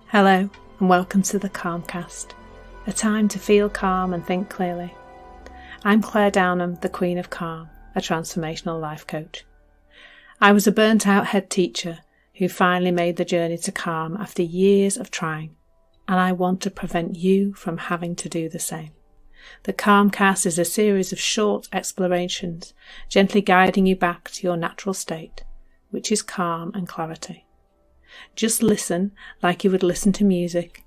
Hello and welcome to the Calmcast, a time to feel calm and think clearly. I'm Claire Downham, the Queen of Calm, a transformational life coach. I was a burnt out head teacher who finally made the journey to calm after years of trying, and I want to prevent you from having to do the same. The Calmcast is a series of short explorations, gently guiding you back to your natural state, which is calm and clarity. Just listen like you would listen to music,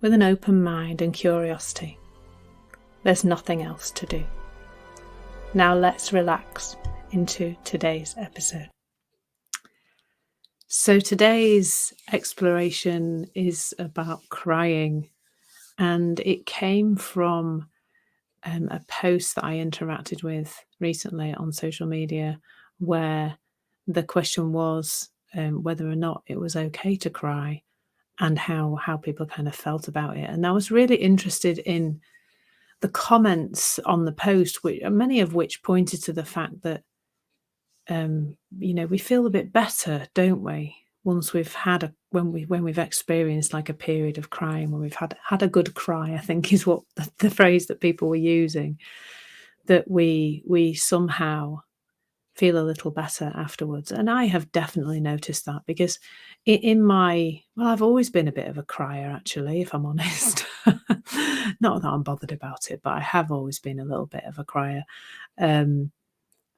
with an open mind and curiosity. There's nothing else to do. Now let's relax into today's episode. So today's exploration is about crying, and it came from a post that I interacted with recently on social media, where the question was whether or not it was okay to cry and how people kind of felt about it. And I was really interested in the comments on the post, many of which pointed to the fact that we feel a bit better, don't we, once we've had when we've experienced like a period of crying, when we've had a good cry, I think is what the phrase that people were using, that we somehow feel a little better afterwards. And I have definitely noticed that, because I've always been a bit of a crier, actually, if I'm honest. Not that I'm bothered about it, but I have always been a little bit of a crier.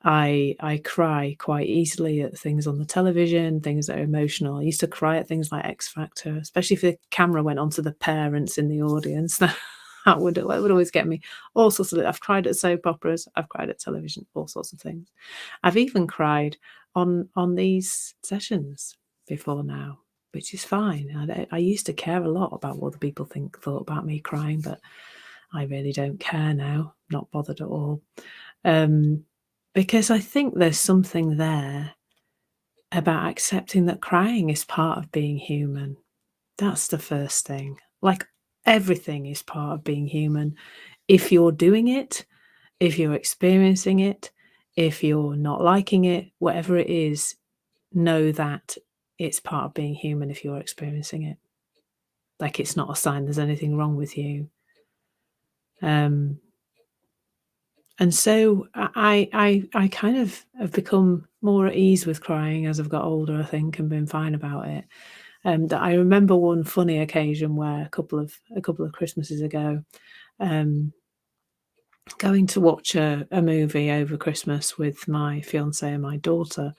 I cry quite easily at things on the television, things that are emotional. I used to cry at things like X Factor, especially if the camera went onto the parents in the audience. That would always get me. All sorts of. I've cried at soap operas. I've cried at television. All sorts of things. I've even cried on these sessions before now, which is fine. I used to care a lot about what the people thought about me crying, but I really don't care now. Not bothered at all. Because I think there's something there about accepting that crying is part of being human. That's the first thing. Like, everything is part of being human. If you're doing it, if you're experiencing it, if you're not liking it, whatever it is, know that it's part of being human if you're experiencing it. Like, it's not a sign there's anything wrong with you. And so I kind of have become more at ease with crying as I've got older, I think, and been fine about it. I remember one funny occasion where a couple of Christmases ago, going to watch a movie over Christmas with my fiance and my daughter.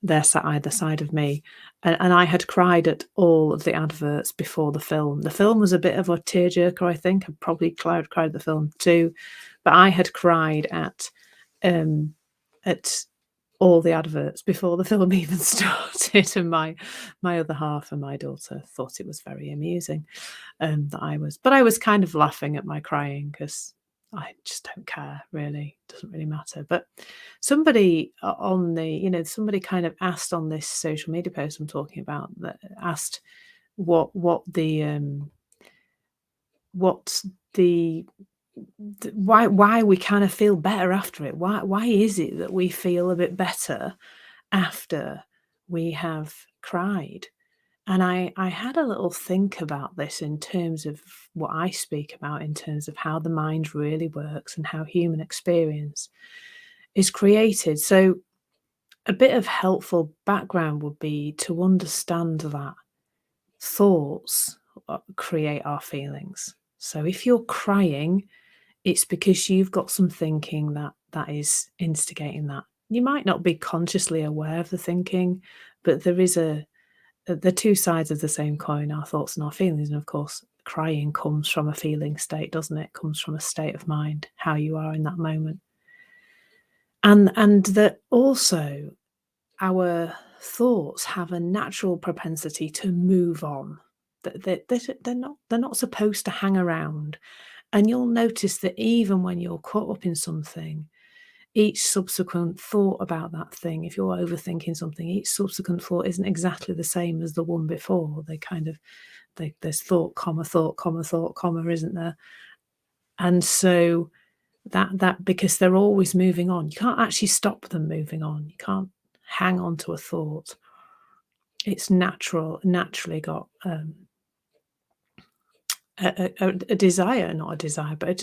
They're sat either side of me, and I had cried at all of the adverts before the film. The film was a bit of a tearjerker, I think. I probably cried at the film too, but I had cried at all the adverts before the film even started, and my other half and my daughter thought it was very amusing that I was kind of laughing at my crying, because I just don't care, really. It doesn't really matter. But somebody somebody kind of asked on this social media post I'm talking about, that asked what the why we kind of feel better after it. Why is it that we feel a bit better after we have cried? And I had a little think about this in terms of what I speak about, in terms of how the mind really works and how human experience is created. So a bit of helpful background would be to understand that thoughts create our feelings. So if you're crying, it's because you've got some thinking that is instigating that. You might not be consciously aware of the thinking, but there is the two sides of the same coin, our thoughts and our feelings. And of course, crying comes from a feeling state, doesn't it? It comes from a state of mind, how you are in that moment. And that also our thoughts have a natural propensity to move on. They're not supposed to hang around. And you'll notice that even when you're caught up in something, each subsequent thought about that thing, if you're overthinking something, each subsequent thought isn't exactly the same as the one before. There's thought, comma, isn't there? And so that because they're always moving on, you can't actually stop them moving on. You can't hang on to a thought. It's naturally got a desire, not a desire, but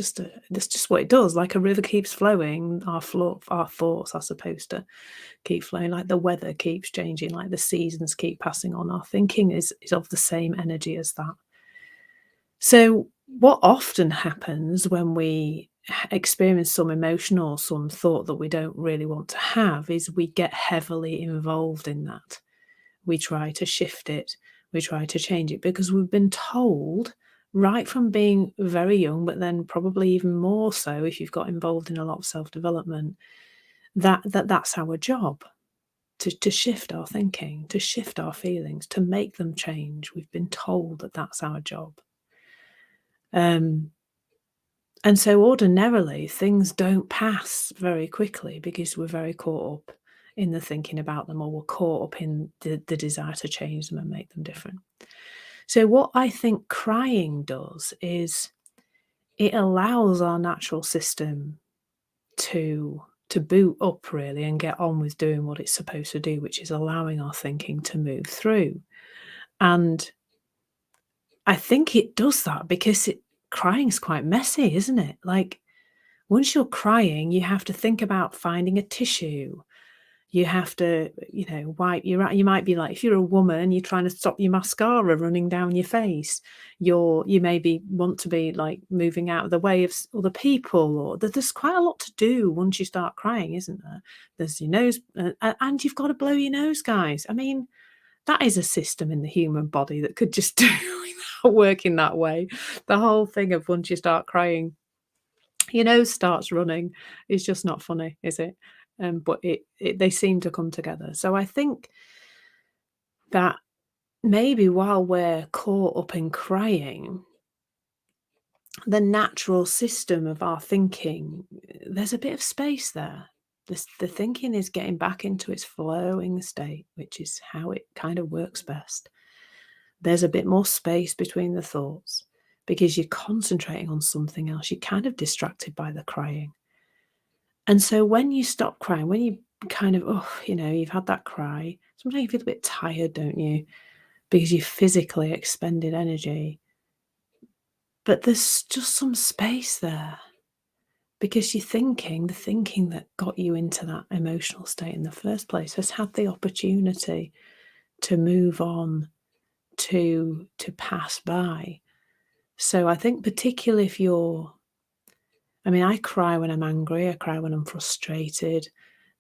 that's just what it does. Like a river keeps flowing, our thoughts are supposed to keep flowing, like the weather keeps changing, like the seasons keep passing on. Our thinking is of the same energy as that. So, what often happens when we experience some emotion or some thought that we don't really want to have is we get heavily involved in that. We try to shift it, we try to change it because we've been told right from being very young, but then probably even more so if you've got involved in a lot of self development, that's our job. To shift our thinking, to shift our feelings, to make them change. We've been told that that's our job. Um, And so ordinarily, things don't pass very quickly because we're very caught up in the thinking about them, or we're caught up in the desire to change them and make them different. So what I think crying does is it allows our natural system to boot up really and get on with doing what it's supposed to do, which is allowing our thinking to move through. And I think it does that because crying's quite messy, isn't it? Like, once you're crying, you have to think about finding a tissue. You have to, wipe your you might be like, if you're a woman, you're trying to stop your mascara running down your face. You maybe want to be like moving out of the way of other people, or there's quite a lot to do once you start crying, isn't there? There's your nose, and you've got to blow your nose, guys. I mean, that is a system in the human body that could just do without working that way. The whole thing of once you start crying, your nose starts running is just not funny, is it? But they seem to come together. So I think that maybe while we're caught up in crying, the natural system of our thinking, there's a bit of space there. The thinking is getting back into its flowing state, which is how it kind of works best. There's a bit more space between the thoughts because you're concentrating on something else. You're kind of distracted by the crying. And so when you stop crying, when you kind of, you've had that cry, sometimes you feel a bit tired, don't you? Because you physically expended energy. But there's just some space there because the thinking that got you into that emotional state in the first place has had the opportunity to move on, to pass by. So I think particularly if I cry when I'm angry, I cry when I'm frustrated.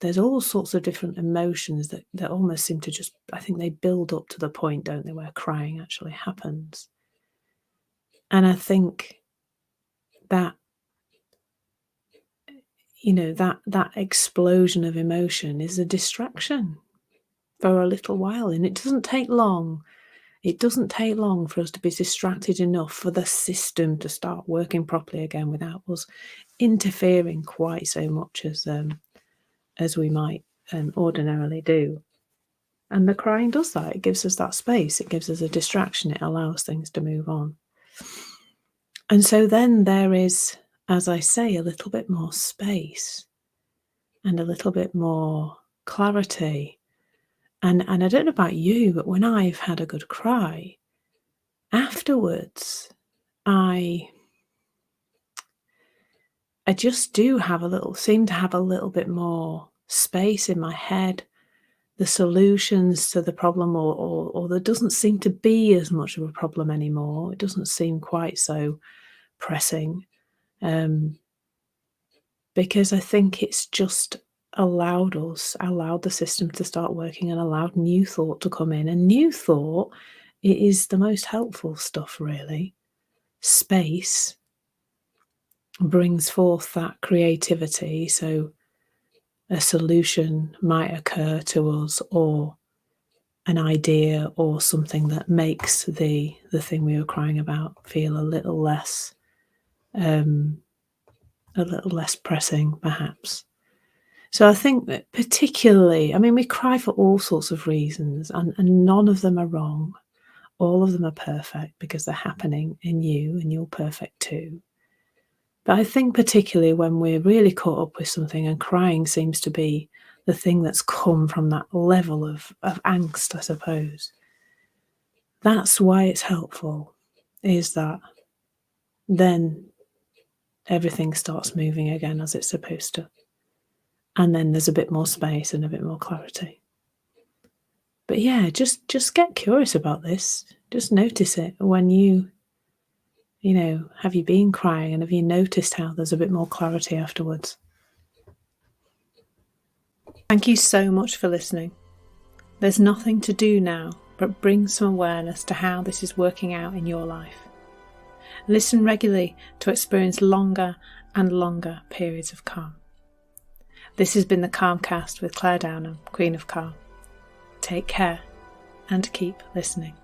There's all sorts of different emotions that almost seem to just, I think they build up to the point, don't they, where crying actually happens. And I think that, that explosion of emotion is a distraction for a little while. And it doesn't take long. It doesn't take long for us to be distracted enough for the system to start working properly again without us interfering quite so much as we might ordinarily do. And the crying does that. It gives us that space. It gives us a distraction. It allows things to move on. And so then there is, as I say, a little bit more space and a little bit more clarity. And I don't know about you, but when I've had a good cry, afterwards, I just do seem to have a little bit more space in my head. The solutions to the problem, or there doesn't seem to be as much of a problem anymore. It doesn't seem quite so pressing, because I think it's just allowed the system to start working and allowed new thought to come in. And new thought, it is the most helpful stuff, really. Space brings forth that creativity, so a solution might occur to us, or an idea, or something that makes the thing we were crying about feel a little less pressing, perhaps. So I think that particularly, we cry for all sorts of reasons, and none of them are wrong. All of them are perfect because they're happening in you, and you're perfect too. But I think particularly when we're really caught up with something, and crying seems to be the thing that's come from that level of angst, I suppose. That's why it's helpful, is that then everything starts moving again as it's supposed to. And then there's a bit more space and a bit more clarity. But yeah, just get curious about this. Just notice it when have you been crying, and have you noticed how there's a bit more clarity afterwards? Thank you so much for listening. There's nothing to do now but bring some awareness to how this is working out in your life. Listen regularly to experience longer and longer periods of calm. This has been the Calmcast with Claire Downham, Queen of Calm. Take care and keep listening.